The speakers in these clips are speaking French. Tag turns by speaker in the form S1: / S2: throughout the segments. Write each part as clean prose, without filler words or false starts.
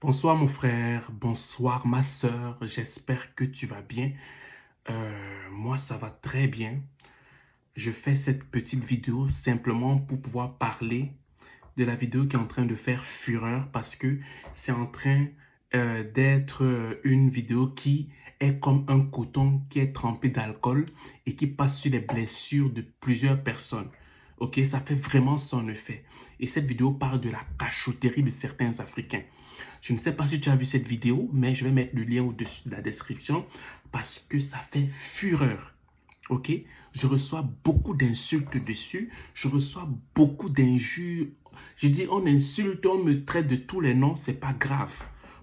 S1: Bonsoir mon frère, bonsoir ma sœur, j'espère que tu vas bien. Moi ça va très bien. Je fais cette petite vidéo simplement pour pouvoir parler de la vidéo qui est en train de faire fureur parce que c'est en train d'être une vidéo qui est comme un coton qui est trempé d'alcool et qui passe sur les blessures de plusieurs personnes. Ok, ça fait vraiment son effet. Et cette vidéo parle de la cachotterie de certains Africains. Je ne sais pas si tu as vu cette vidéo, mais je vais mettre le lien au-dessus de la description parce que ça fait fureur. Ok? Je reçois beaucoup d'insultes dessus. Je reçois beaucoup d'injures. Je dis, on insulte, on me traite de tous les noms, c'est pas grave.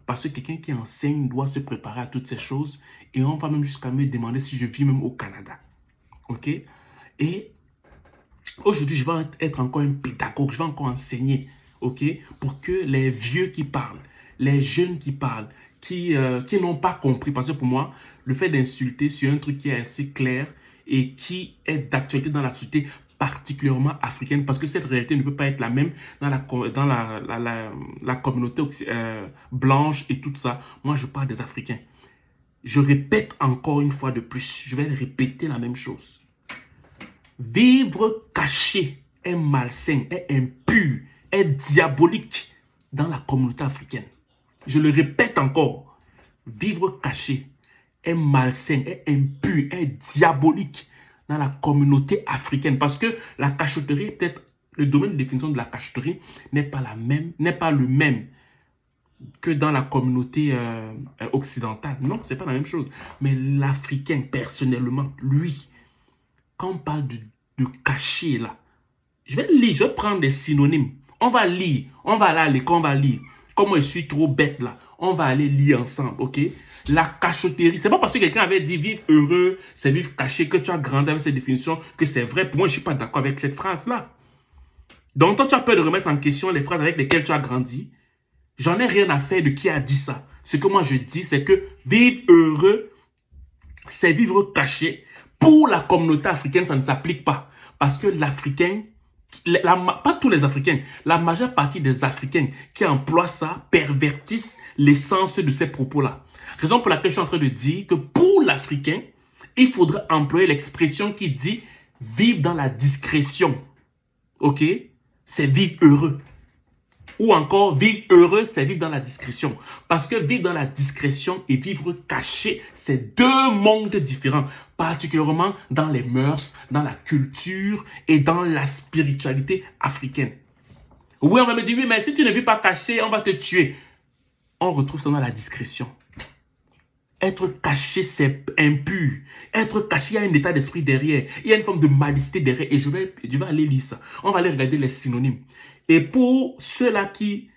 S1: Parce que quelqu'un qui enseigne doit se préparer à toutes ces choses. Et on va même jusqu'à me demander si je vis même au Canada. Ok? Et aujourd'hui, je vais être encore un pédagogue. Je vais encore enseigner. Ok? Pour que les vieux qui parlent, les jeunes qui parlent, qui n'ont pas compris. Parce que pour moi, le fait d'insulter sur un truc qui est assez clair et qui est d'actualité dans la société particulièrement africaine, parce que cette réalité ne peut pas être la même dans la communauté blanche et tout ça. Moi, je parle des Africains. Je répète encore une fois de plus, je vais répéter la même chose. Vivre caché est malsain, est impur, est diabolique dans la communauté africaine. Je le répète encore, vivre caché est malsain, est impur, est diabolique dans la communauté africaine. Parce que la cachotterie, peut-être le domaine de définition de la cachotterie n'est pas le même que dans la communauté occidentale. Non, c'est pas la même chose. Mais l'Africain, personnellement, lui, quand on parle de cacher là, je vais lire, je vais prendre des synonymes. On va lire, on va aller à l'école, on va lire. Comme moi, je suis trop bête là, on va aller lire ensemble, ok? La cachotterie, c'est pas parce que quelqu'un avait dit vivre heureux, c'est vivre caché, que tu as grandi avec cette définition, que c'est vrai. Pour moi, je suis pas d'accord avec cette phrase-là. Donc, toi, tu as peur de remettre en question les phrases avec lesquelles tu as grandi. J'en ai rien à faire de qui a dit ça. Ce que moi, je dis, c'est que vivre heureux, c'est vivre caché. Pour la communauté africaine, ça ne s'applique pas. Parce que l'Africain, pas tous les Africains, la majeure partie des Africains qui emploient ça pervertissent l'essence de ces propos-là. Raison pour laquelle je suis en train de dire que pour l'Africain, il faudrait employer l'expression qui dit vivre dans la discrétion. Ok? C'est vivre heureux. Ou encore, vivre heureux, c'est vivre dans la discrétion. Parce que vivre dans la discrétion et vivre caché, c'est deux mondes différents. Particulièrement dans les mœurs, dans la culture et dans la spiritualité africaine. Oui, on va me dire, oui, mais si tu ne vis pas caché, on va te tuer. On retrouve ça dans la discrétion. Être caché, c'est impur. Être caché, il y a un état d'esprit derrière. Il y a une forme de malicité derrière. Et je vais aller lire ça. On va aller regarder les synonymes. Et pour ceux-là qui,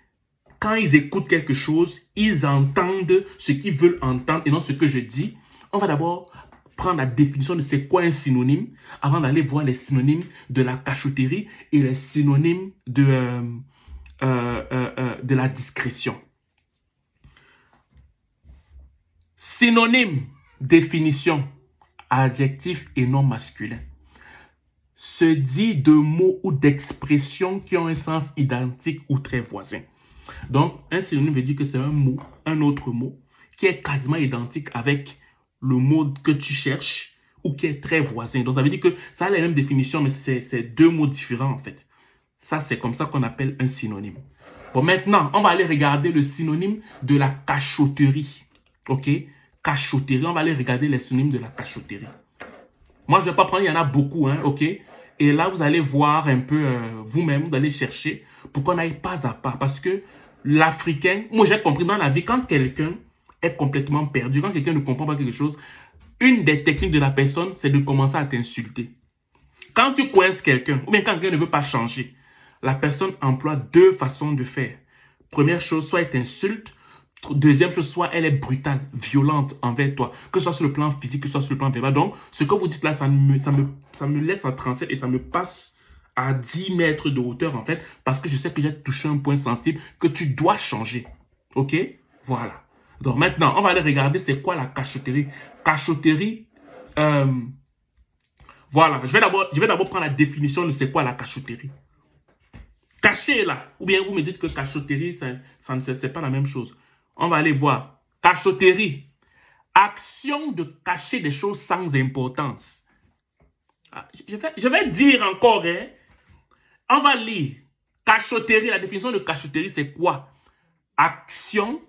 S1: quand ils écoutent quelque chose, ils entendent ce qu'ils veulent entendre et non ce que je dis, on va d'abord prendre la définition de c'est quoi un synonyme avant d'aller voir les synonymes de la cachotterie et les synonymes de la discrétion. Synonyme, définition, adjectif et nom masculin. Se dit de mots ou d'expressions qui ont un sens identique ou très voisin. Donc, un synonyme veut dire que c'est un mot, un autre mot, qui est quasiment identique avec le mot que tu cherches ou qui est très voisin. Donc, ça veut dire que ça a la même définition, mais c'est deux mots différents en fait. Ça, c'est comme ça qu'on appelle un synonyme. Bon, maintenant, on va aller regarder le synonyme de la cachotterie. Ok? Cachotterie, on va aller regarder les synonymes de la cachotterie. Moi, je ne vais pas prendre, il y en a beaucoup, hein, ok? Et là, vous allez voir un peu vous-même, vous allez chercher pour qu'on aille pas à pas. Parce que l'Africain, moi j'ai compris dans la vie, quand quelqu'un est complètement perdu, quand quelqu'un ne comprend pas quelque chose, une des techniques de la personne, c'est de commencer à t'insulter. Quand tu coinces quelqu'un, ou bien quand quelqu'un ne veut pas changer, la personne emploie deux façons de faire. Première chose, soit elle t'insulte. Deuxième chose, soit elle est brutale, violente envers toi, que ce soit sur le plan physique, que ce soit sur le plan verbal. Donc, ce que vous dites là, ça me laisse en tranchée et ça me passe à 10 mètres de hauteur, en fait, parce que je sais que j'ai touché un point sensible que tu dois changer. OK? Voilà. Donc, maintenant, on va aller regarder c'est quoi la cachotterie. Cachotterie, voilà. Je vais d'abord prendre la définition de c'est quoi la cachotterie. Cacher là, ou bien vous me dites que cachotterie, c'est pas la même chose. On va aller voir. Cachotterie. Action de cacher des choses sans importance. Je vais dire encore, hein. On va lire. Cachotterie, la définition de cachotterie, c'est quoi? Action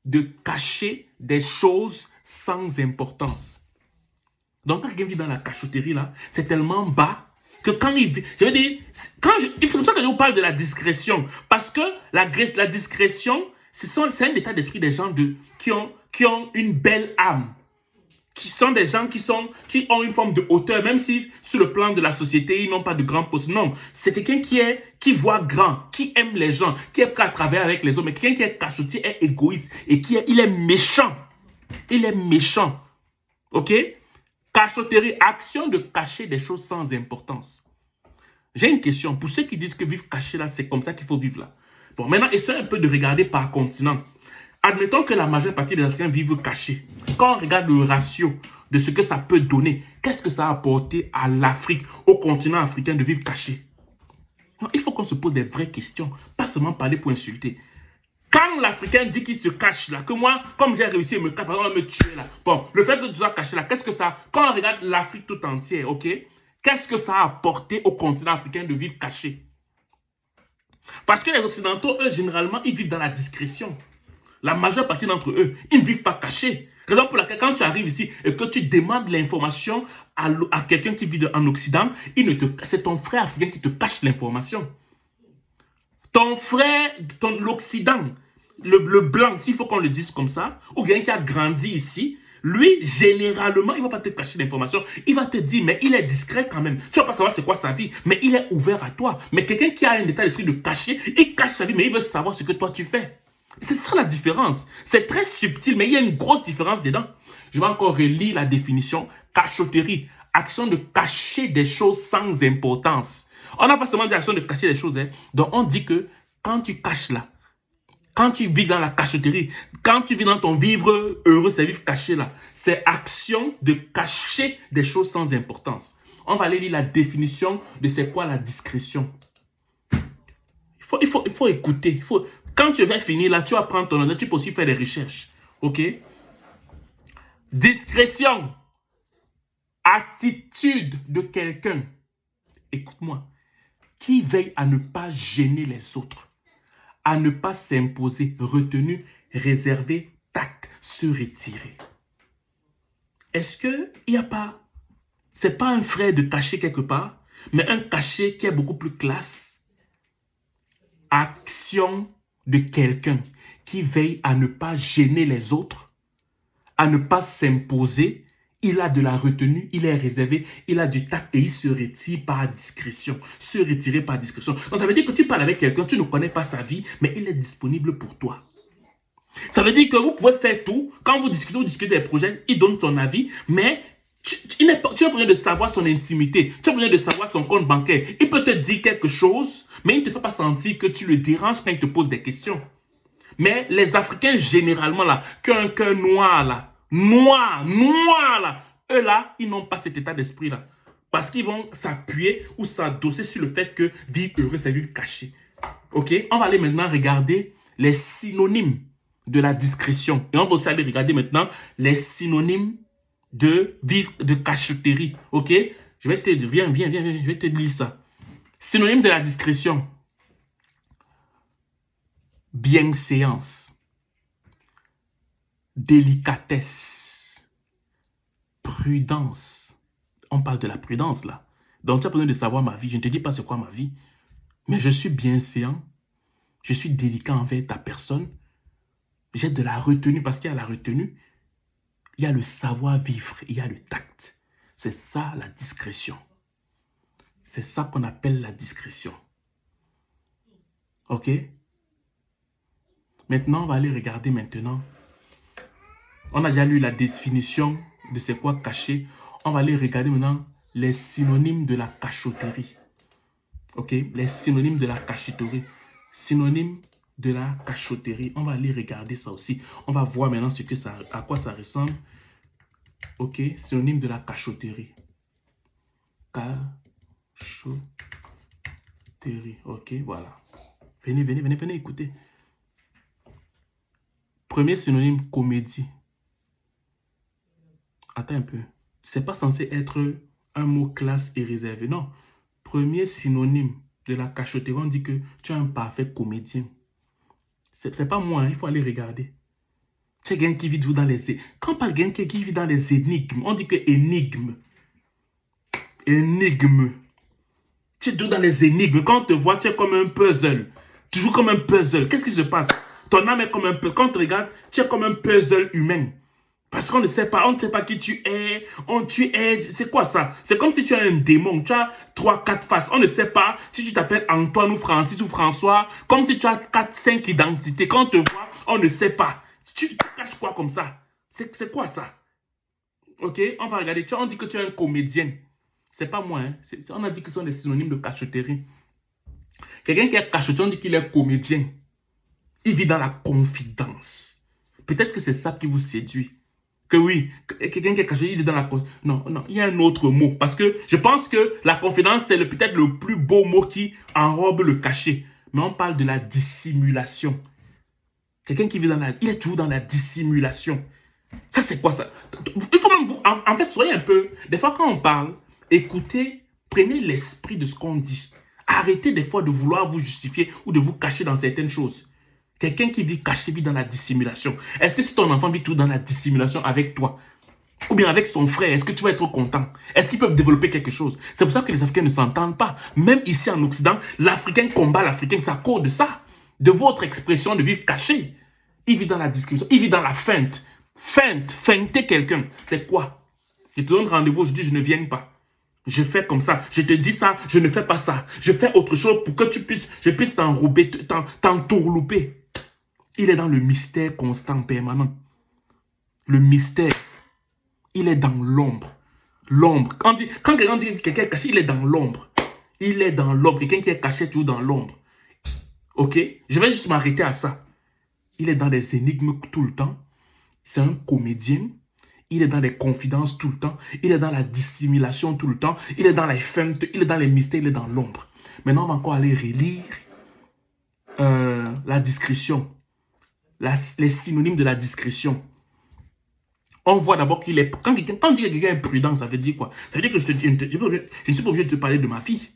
S1: de cacher des choses sans importance. Donc, quand quelqu'un vit dans la cachotterie, là, c'est tellement bas que quand il vit... Je veux dire, il faut ça que je vous parle de la discrétion. Parce que la discrétion, c'est un état d'esprit des gens qui ont une belle âme. Qui sont des gens qui ont une forme de hauteur, même si sur le plan de la société, ils n'ont pas de grand poste. Non, c'est quelqu'un qui voit grand, qui aime les gens, qui est prêt à travailler avec les autres, mais quelqu'un qui est cachotier, est égoïste et il est méchant. Il est méchant. OK? Cachotterie, action de cacher des choses sans importance. J'ai une question. Pour ceux qui disent que vivre caché là, c'est comme ça qu'il faut vivre là. Bon, maintenant, essayez un peu de regarder par continent. Admettons que la majeure partie des Africains vivent cachés. Quand on regarde le ratio de ce que ça peut donner, qu'est-ce que ça a apporté à l'Afrique, au continent africain de vivre caché? Non, il faut qu'on se pose des vraies questions, pas seulement parler pour insulter. Quand l'Africain dit qu'il se cache là, que moi, comme j'ai réussi à me cacher, on va me tuer là. Bon, le fait que tu sois caché là, qu'est-ce que ça... Quand on regarde l'Afrique tout entière, ok? Qu'est-ce que ça a apporté au continent africain de vivre caché? Parce que les Occidentaux, eux, généralement, ils vivent dans la discrétion. La majeure partie d'entre eux, ils ne vivent pas cachés. Raison pour laquelle, quand tu arrives ici et que tu demandes l'information à quelqu'un qui vit en Occident, c'est ton frère africain qui te cache l'information. Ton frère, l'Occident, le blanc, s'il faut qu'on le dise comme ça, ou quelqu'un qui a grandi ici, lui, généralement, il ne va pas te cacher l'information. Il va te dire, mais il est discret quand même. Tu ne vas pas savoir c'est quoi sa vie, mais il est ouvert à toi. Mais quelqu'un qui a un état d'esprit de cacher, il cache sa vie, mais il veut savoir ce que toi tu fais. C'est ça la différence. C'est très subtil, mais il y a une grosse différence dedans. Je vais encore relire la définition. Cachotterie, action de cacher des choses sans importance. On n'a pas seulement dit action de cacher des choses. Hein. Donc, on dit que quand tu caches là, quand tu vis dans la cachotterie, quand tu vis dans ton vivre heureux, c'est vivre caché là, c'est action de cacher des choses sans importance. On va aller lire la définition de c'est quoi la discrétion. Il faut écouter. Quand tu vas finir là, tu vas prendre ton ordinateur, tu peux aussi faire des recherches. OK? Discrétion. Attitude de quelqu'un. Écoute-moi. Qui veille à ne pas gêner les autres. À ne pas s'imposer. Retenu, réservé, tact, se retirer. Est-ce qu'il n'y a pas... C'est pas un frère de cacher quelque part, mais un cachet qui est beaucoup plus classe. Action de quelqu'un qui veille à ne pas gêner les autres, à ne pas s'imposer. Il a de la retenue, il est réservé, il a du tact et il se retire par discrétion. Se retirer par discrétion. Donc ça veut dire que tu parles avec quelqu'un, tu ne connais pas sa vie, mais il est disponible pour toi. Ça veut dire que vous pouvez faire tout. Quand vous discutez des projets, il donne son avis, mais tu n'as pas besoin de savoir son intimité. Tu as besoin de savoir son compte bancaire. Il peut te dire quelque chose, mais il ne te fait pas sentir que tu le déranges quand il te pose des questions. Mais les Africains, généralement, là, qui ont un cœur noir, là, noir, là, eux, là, ils n'ont pas cet état d'esprit, là. Parce qu'ils vont s'appuyer ou s'adosser sur le fait que vivre heureux, c'est vivre caché. OK? On va aller maintenant regarder les synonymes de la discrétion. Et on va aussi aller regarder maintenant les synonymes de vivre de cachotterie. OK? Je vais te dire, viens, je vais te lire ça. Synonyme de la discrétion. Bienséance. Délicatesse. Prudence. On parle de la prudence là. Donc tu as besoin de savoir ma vie. Je ne te dis pas c'est quoi ma vie. Mais je suis bienséant. Je suis délicat envers ta personne. J'ai de la retenue parce qu'il y a la retenue. Il y a le savoir-vivre. Il y a le tact. C'est ça la discrétion. C'est ça qu'on appelle la discrétion. OK? Maintenant, on va aller regarder maintenant. On a déjà lu la définition de c'est quoi cacher. On va aller regarder maintenant les synonymes de la cachotterie. OK? Les synonymes de la cachotterie. Synonymes de la cachotterie. On va aller regarder ça aussi. On va voir maintenant à quoi ça ressemble. OK? Synonyme de la cachotterie. Cachotterie. OK, voilà. Venez, écoutez. Premier synonyme, comédie. Attends un peu. C'est pas censé être un mot classe et réservé. Non. Premier synonyme de la cachotterie, on dit que tu es un parfait comédien. C'est pas moi, hein, il faut aller regarder. Tu es quelqu'un qui vit toujours dans les... Quand on parle de quelqu'un qui vit dans les énigmes, on dit que énigme. Énigme. Tu es toujours dans les énigmes. Quand on te voit, tu es comme un puzzle. Toujours comme un puzzle. Qu'est-ce qui se passe? Ton âme est comme un puzzle. Quand on te regarde, tu es comme un puzzle humain. Parce qu'on ne sait pas, on ne sait pas qui tu es. C'est quoi ça? C'est comme si tu as un démon. Tu as 3-4 faces. On ne sait pas si tu t'appelles Antoine ou Francis ou François. Comme si tu as 4-5 identités. Quand on te voit, on ne sait pas. Tu caches quoi comme ça? C'est quoi ça? Ok, on va regarder. On dit que tu es un comédien. C'est pas moi. Hein. On a dit que ce sont des synonymes de cachotterie. Quelqu'un qui est cachotier, on dit qu'il est comédien. Il vit dans la confidence. Peut-être que c'est ça qui vous séduit. Que oui, quelqu'un qui est caché, il est dans la... Non, non, il y a un autre mot. Parce que je pense que la confidence, c'est peut-être le plus beau mot qui enrobe le cachet. Mais on parle de la dissimulation. Quelqu'un qui vit dans la... Il est toujours dans la dissimulation. Ça, c'est quoi ça? Il faut même... En fait, soyez un peu... Des fois, quand on parle, écoutez, prenez l'esprit de ce qu'on dit. Arrêtez des fois de vouloir vous justifier ou de vous cacher dans certaines choses. Quelqu'un qui vit caché vit dans la dissimulation. Est-ce que si ton enfant vit toujours dans la dissimulation avec toi, ou bien avec son frère, est-ce que tu vas être content? Est-ce qu'ils peuvent développer quelque chose? C'est pour ça que les Africains ne s'entendent pas. Même ici en Occident, l'Africain combat l'Africain, c'est à cause de ça. De votre expression de vivre caché. Il vit dans la dissimulation, il vit dans la feinte. Feinter quelqu'un, c'est quoi? Je te donne rendez-vous, je dis je ne viens pas. Je fais comme ça, je te dis ça, je ne fais pas ça. Je fais autre chose pour que je puisse t'enrouber, t'entourlouper. Il est dans le mystère constant, permanent. Le mystère, il est dans l'ombre. L'ombre. Quand quelqu'un dit que quelqu'un est caché, il est dans l'ombre. Il est dans l'ombre. Quelqu'un qui est caché toujours dans l'ombre. Ok? Je vais juste m'arrêter à ça. Il est dans des énigmes tout le temps. C'est un comédien. Il est dans les confidences tout le temps. Il est dans la dissimulation tout le temps. Il est dans les feintes. Il est dans les mystères. Il est dans l'ombre. Maintenant, on va encore aller relire la discrétion. Les synonymes de la discrétion. On voit d'abord qu'il est... Quand on dit que quelqu'un est prudent, ça veut dire quoi? Ça veut dire que je ne suis pas obligé de te parler de ma fille.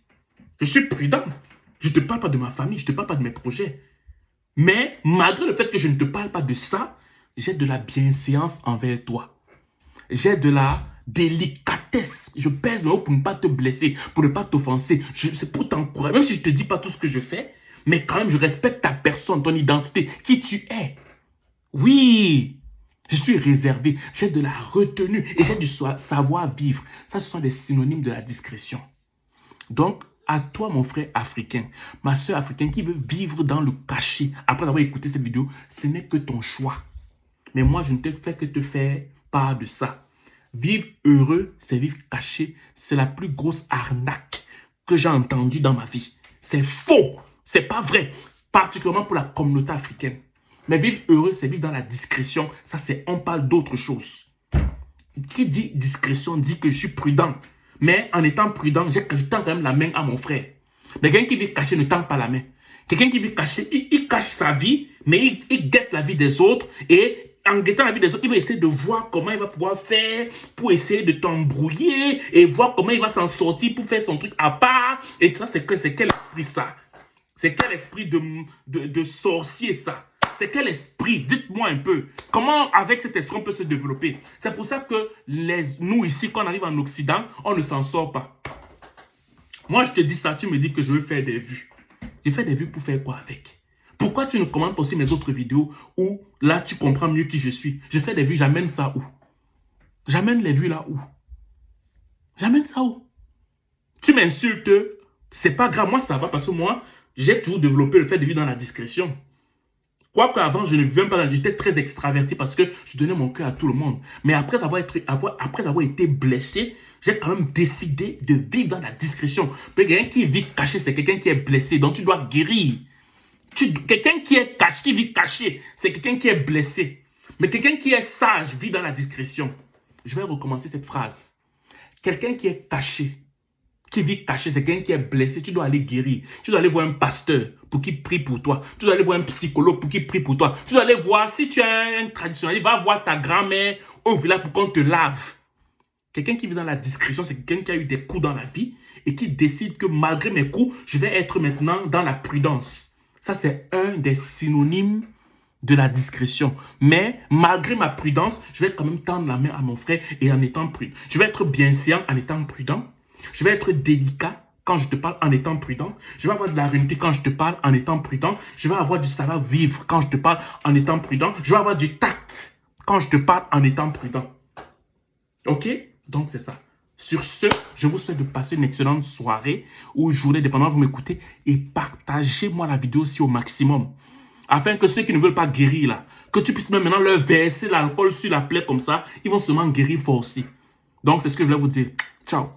S1: Je suis prudent. Je ne te parle pas de ma famille. Je ne te parle pas de mes projets. Mais malgré le fait que je ne te parle pas de ça, j'ai de la bienséance envers toi. J'ai de la délicatesse. Je pèse mes mots pour ne pas te blesser, pour ne pas t'offenser. C'est pour t'encourager. Même si je ne te dis pas tout ce que je fais, mais quand même, je respecte ta personne, ton identité, qui tu es. Oui, je suis réservé. J'ai de la retenue et j'ai du savoir-vivre. Ça, ce sont des synonymes de la discrétion. Donc, à toi, mon frère africain, ma soeur africaine qui veut vivre dans le cachet, après avoir écouté cette vidéo, ce n'est que ton choix. Mais moi, je ne te fais que te faire part de ça. Vivre heureux, c'est vivre caché. C'est la plus grosse arnaque que j'ai entendue dans ma vie. C'est faux. C'est pas vrai. Particulièrement pour la communauté africaine. Mais vivre heureux, c'est vivre dans la discrétion. Ça, on parle d'autre chose. Qui dit discrétion dit que je suis prudent. Mais en étant prudent, je tends quand même la main à mon frère. Mais quelqu'un qui vit caché ne tend pas la main. Quelqu'un qui vit caché, il cache sa vie, mais il guette la vie des autres. Et en guettant la vie des autres, il va essayer de voir comment il va pouvoir faire pour essayer de t'embrouiller et voir comment il va s'en sortir pour faire son truc à part. Et ça, c'est quel esprit ça? C'est quel esprit de sorcier ça? C'est quel esprit? Dites-moi un peu. Comment avec cet esprit on peut se développer? C'est pour ça que nous ici, quand on arrive en Occident, on ne s'en sort pas. Moi, je te dis ça, tu me dis que je veux faire des vues. Je fais des vues pour faire quoi avec? Pourquoi tu ne commandes pas aussi mes autres vidéos où là, tu comprends mieux qui je suis? Je fais des vues, j'amène ça où? J'amène les vues là où? J'amène ça où? Tu m'insultes, c'est pas grave. Moi, ça va parce que moi, j'ai toujours développé le fait de vivre dans la discrétion. Quoique avant, je ne vivais pas, j'étais très extraverti parce que je donnais mon cœur à tout le monde. Mais après avoir été blessé, j'ai quand même décidé de vivre dans la discrétion. Quelqu'un qui vit caché, c'est quelqu'un qui est blessé. Donc tu dois guérir. Quelqu'un qui est caché, qui vit caché, c'est quelqu'un qui est blessé. Mais quelqu'un qui est sage vit dans la discrétion. Je vais recommencer cette phrase. Quelqu'un qui est caché, qui vit caché, c'est quelqu'un qui est blessé. Tu dois aller guérir. Tu dois aller voir un pasteur pour qu'il prie pour toi. Tu dois aller voir un psychologue pour qu'il prie pour toi. Tu dois aller voir, si tu es un traditionnaliste, va voir ta grand-mère au village pour qu'on te lave. Quelqu'un qui vit dans la discrétion, c'est quelqu'un qui a eu des coups dans la vie et qui décide que malgré mes coups, je vais être maintenant dans la prudence. Ça, c'est un des synonymes de la discrétion. Mais malgré ma prudence, je vais quand même tendre la main à mon frère et en étant prudent. Je vais être bienséant en étant prudent. Je vais être délicat quand je te parle en étant prudent. Je vais avoir de la réalité quand je te parle en étant prudent. Je vais avoir du savoir-vivre quand je te parle en étant prudent. Je vais avoir du tact quand je te parle en étant prudent. Ok? Donc, c'est ça. Sur ce, je vous souhaite de passer une excellente soirée ou journée, dépendant, vous m'écoutez, et partagez-moi la vidéo aussi au maximum. Afin que ceux qui ne veulent pas guérir, là, que tu puisses même maintenant leur verser l'alcool sur la plaie comme ça, ils vont seulement guérir fort aussi. Donc, c'est ce que je voulais vous dire. Ciao.